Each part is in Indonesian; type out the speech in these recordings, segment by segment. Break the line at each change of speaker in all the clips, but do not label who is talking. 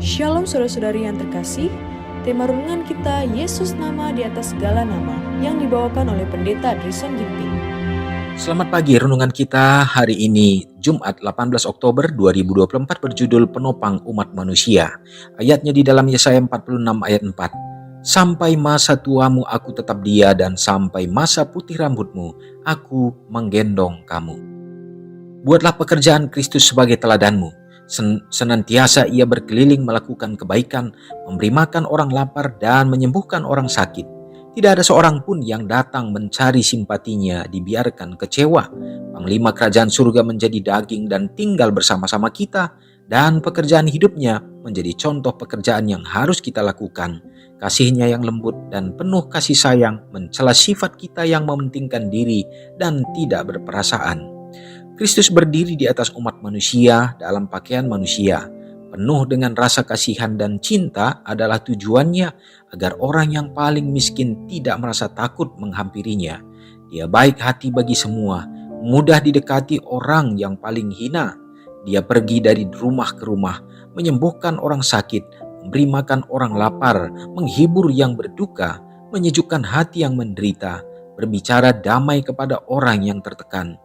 Shalom saudara-saudari yang terkasih, tema renungan kita Yesus nama di atas segala nama yang dibawakan oleh Pendeta Drison Ginting.
Selamat pagi, renungan kita hari ini Jumat 18 Oktober 2024 berjudul Penopang Umat Manusia. Ayatnya di dalam Yesaya 46 ayat 4. Sampai masa tuamu aku tetap dia, dan sampai masa putih rambutmu aku menggendong kamu. Buatlah pekerjaan Kristus sebagai teladanmu. Senantiasa ia berkeliling melakukan kebaikan, memberi makan orang lapar dan menyembuhkan orang sakit. Tidak ada seorang pun yang datang mencari simpatinya dibiarkan kecewa. Panglima kerajaan surga menjadi daging dan tinggal bersama-sama kita, dan pekerjaan hidupnya menjadi contoh pekerjaan yang harus kita lakukan. Kasihnya yang lembut dan penuh kasih sayang mencela sifat kita yang mementingkan diri dan tidak berperasaan. Kristus berdiri di atas umat manusia dalam pakaian manusia. Penuh dengan rasa kasihan dan cinta adalah tujuannya agar orang yang paling miskin tidak merasa takut menghampirinya. Dia baik hati bagi semua, mudah didekati orang yang paling hina. Dia pergi dari rumah ke rumah, menyembuhkan orang sakit, memberi makan orang lapar, menghibur yang berduka, menyejukkan hati yang menderita, berbicara damai kepada orang yang tertekan.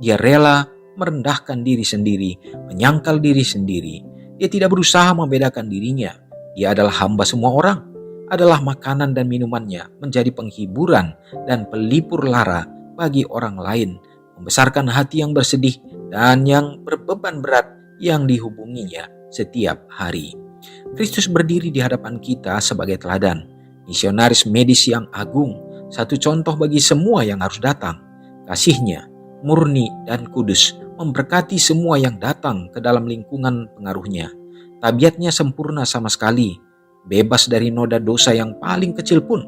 Dia rela merendahkan diri sendiri, menyangkal diri sendiri. Dia tidak berusaha membedakan dirinya. Dia adalah hamba semua orang, adalah makanan dan minumannya, menjadi penghiburan dan pelipur lara bagi orang lain, membesarkan hati yang bersedih dan yang berbeban berat yang dihubunginya setiap hari. Kristus berdiri di hadapan kita sebagai teladan, misionaris medis yang agung, satu contoh bagi semua yang harus datang. Kasihnya murni dan kudus, memberkati semua yang datang ke dalam lingkungan pengaruhnya. Tabiatnya sempurna sama sekali, bebas dari noda dosa yang paling kecil pun.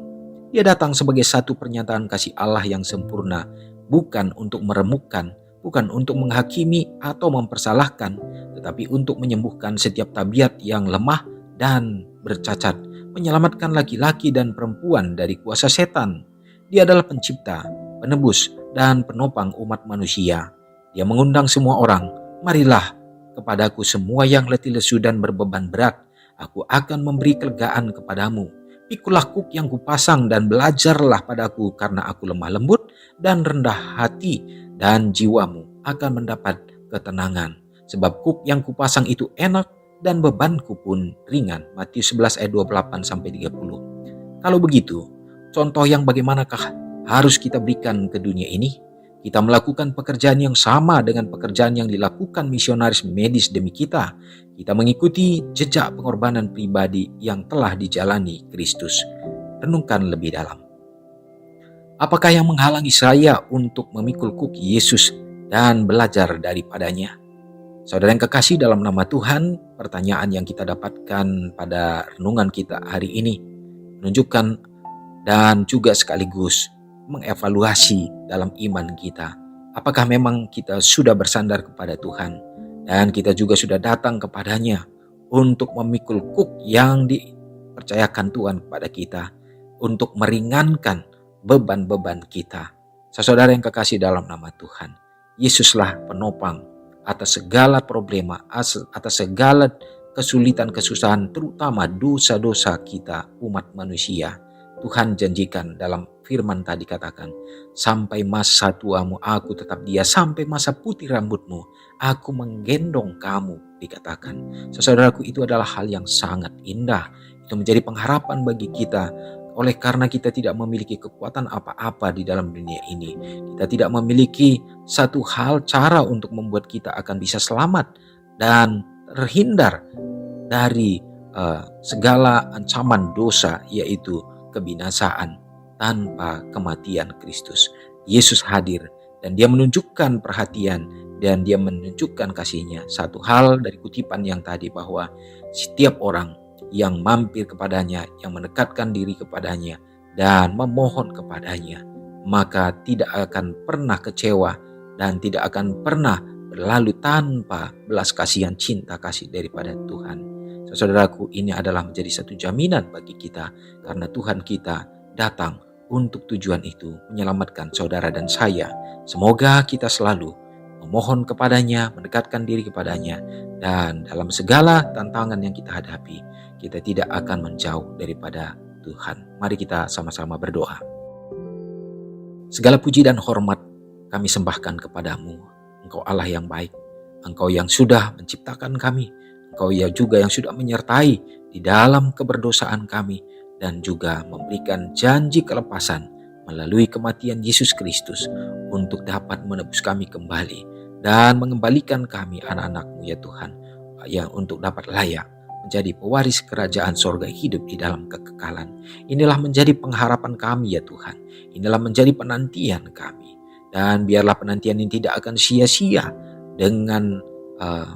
Dia datang sebagai satu pernyataan kasih Allah yang sempurna, bukan untuk meremukkan, bukan untuk menghakimi atau mempersalahkan, tetapi untuk menyembuhkan setiap tabiat yang lemah dan bercacat, menyelamatkan laki-laki dan perempuan dari kuasa setan. Dia adalah pencipta, penebus, dan penopang umat manusia. Dia mengundang semua orang, marilah kepadaku semua yang letih lesu dan berbeban berat, aku akan memberi kelegaan kepadamu. Pikulah kuk yang kupasang dan belajarlah padaku, karena aku lemah lembut dan rendah hati, dan jiwamu akan mendapat ketenangan. Sebab kuk yang kupasang itu enak dan bebanku pun ringan. Matius 11 ayat 28-30. Kalau begitu, contoh yang bagaimanakah harus kita berikan ke dunia ini? Kita melakukan pekerjaan yang sama dengan pekerjaan yang dilakukan misionaris medis demi kita. Kita mengikuti jejak pengorbanan pribadi yang telah dijalani Kristus. Renungkan lebih dalam. Apakah yang menghalangi saya untuk memikul kuk Yesus dan belajar daripadanya? Saudara yang kekasih dalam nama Tuhan, pertanyaan yang kita dapatkan pada renungan kita hari ini menunjukkan dan juga sekaligus mengevaluasi dalam iman kita. Apakah memang kita sudah bersandar kepada Tuhan dan kita juga sudah datang kepadanya untuk memikul kuk yang dipercayakan Tuhan kepada kita, untuk meringankan beban-beban kita. Saudara yang kekasih dalam nama Tuhan, Yesuslah penopang atas segala problema, atas segala kesulitan, kesusahan, terutama dosa-dosa kita umat manusia. Tuhan janjikan dalam firman tadi, katakan, sampai masa tuamu aku tetap dia, sampai masa putih rambutmu aku menggendong kamu, dikatakan. Saudaraku, itu adalah hal yang sangat indah. Itu menjadi pengharapan bagi kita. Oleh karena kita tidak memiliki kekuatan apa-apa di dalam dunia ini, kita tidak memiliki satu hal cara untuk membuat kita akan bisa selamat dan terhindar dari segala ancaman dosa, yaitu kebinasaan tanpa kematian Kristus. Yesus hadir dan dia menunjukkan perhatian dan dia menunjukkan kasihnya. Satu hal dari kutipan yang tadi, bahwa setiap orang yang mampir kepadanya, yang mendekatkan diri kepadanya dan memohon kepadanya, maka tidak akan pernah kecewa dan tidak akan pernah berlalu tanpa belas kasihan, cinta kasih daripada Tuhan. Saudaraku, ini adalah menjadi satu jaminan bagi kita, karena Tuhan kita datang untuk tujuan itu, menyelamatkan saudara dan saya. Semoga kita selalu memohon kepadanya, mendekatkan diri kepadanya, dan dalam segala tantangan yang kita hadapi, kita tidak akan menjauh daripada Tuhan. Mari kita sama-sama berdoa. Segala puji dan hormat kami sembahkan kepadamu. Engkau Allah yang baik, Engkau yang sudah menciptakan kami, Engkau juga yang sudah menyertai di dalam keberdosaan kami, dan juga memberikan janji kelepasan melalui kematian Yesus Kristus untuk dapat menebus kami kembali dan mengembalikan kami anak-anak-Mu ya Tuhan, yang untuk dapat layak menjadi pewaris kerajaan sorga hidup di dalam kekekalan. Inilah menjadi pengharapan kami ya Tuhan, inilah menjadi penantian kami, dan biarlah penantian ini tidak akan sia-sia dengan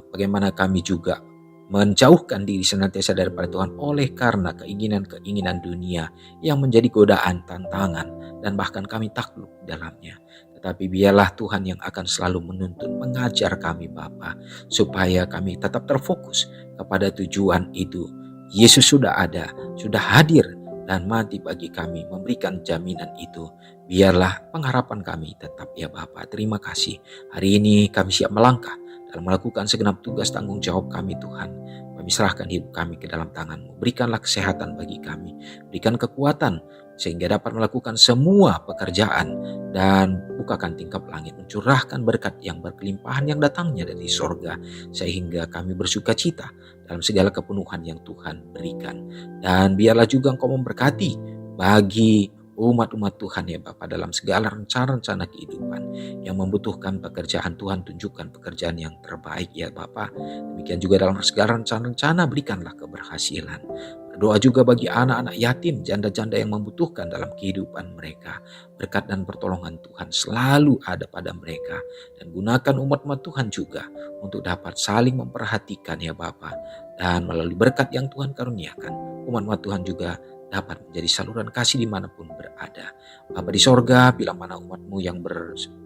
bagaimana kami juga menjauhkan diri senantiasa daripada Tuhan oleh karena keinginan-keinginan dunia yang menjadi godaan, tantangan, dan bahkan kami takluk dalamnya. Tetapi biarlah Tuhan yang akan selalu menuntun, mengajar kami Bapa, supaya kami tetap terfokus kepada tujuan itu. Yesus sudah ada, sudah hadir dan mati bagi kami, memberikan jaminan itu. Biarlah pengharapan kami tetap ya Bapa. Terima kasih. Hari ini kami siap melangkah dalam melakukan segenap tugas tanggung jawab kami Tuhan. Kami serahkan hidup kami ke dalam tangan-Mu. Berikanlah kesehatan bagi kami. Berikan kekuatan sehingga dapat melakukan semua pekerjaan, dan bukakan tingkap langit, mencurahkan berkat yang berkelimpahan yang datangnya dari sorga, sehingga kami bersuka cita dalam segala kepenuhan yang Tuhan berikan. Dan biarlah juga Engkau memberkati bagi umat-umat Tuhan ya Bapa dalam segala rencana-rencana kehidupan yang membutuhkan pekerjaan. Tuhan tunjukkan pekerjaan yang terbaik ya Bapa. Demikian juga dalam segala rencana-rencana berikanlah keberhasilan. Berdoa juga bagi anak-anak yatim, janda-janda yang membutuhkan dalam kehidupan mereka. Berkat dan pertolongan Tuhan selalu ada pada mereka, dan gunakan umat-umat Tuhan juga untuk dapat saling memperhatikan ya Bapa. Dan melalui berkat yang Tuhan karuniakan, umat-umat Tuhan juga dapat menjadi saluran kasih dimanapun berada. Bapa di sorga, bila mana umat-Mu yang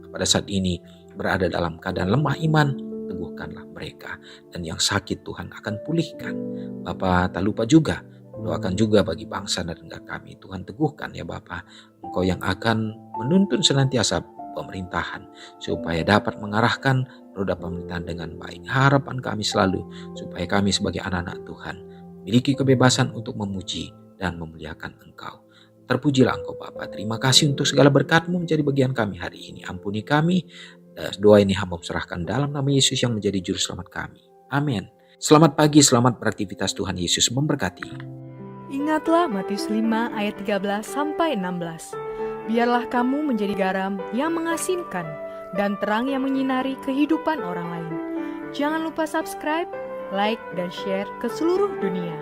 pada saat ini berada dalam keadaan lemah iman, teguhkanlah mereka, dan yang sakit Tuhan akan pulihkan. Bapa, tak lupa juga doakan juga bagi bangsa dan negara kami. Tuhan teguhkan ya Bapa, Engkau yang akan menuntun senantiasa pemerintahan supaya dapat mengarahkan roda pemerintahan dengan baik. Harapan kami selalu supaya kami sebagai anak-anak Tuhan memiliki kebebasan untuk memuji dan memuliakan Engkau. Terpujilah Engkau Bapa. Terima kasih untuk segala berkat-Mu menjadi bagian kami hari ini. Ampuni kami. Doa ini hamba serahkan dalam nama Yesus yang menjadi juru selamat kami. Amin. Selamat pagi, selamat beraktivitas. Tuhan Yesus memberkati.
Ingatlah Matius 5 ayat 13-16. Biarlah kamu menjadi garam yang mengasinkan dan terang yang menyinari kehidupan orang lain. Jangan lupa subscribe, like, dan share ke seluruh dunia.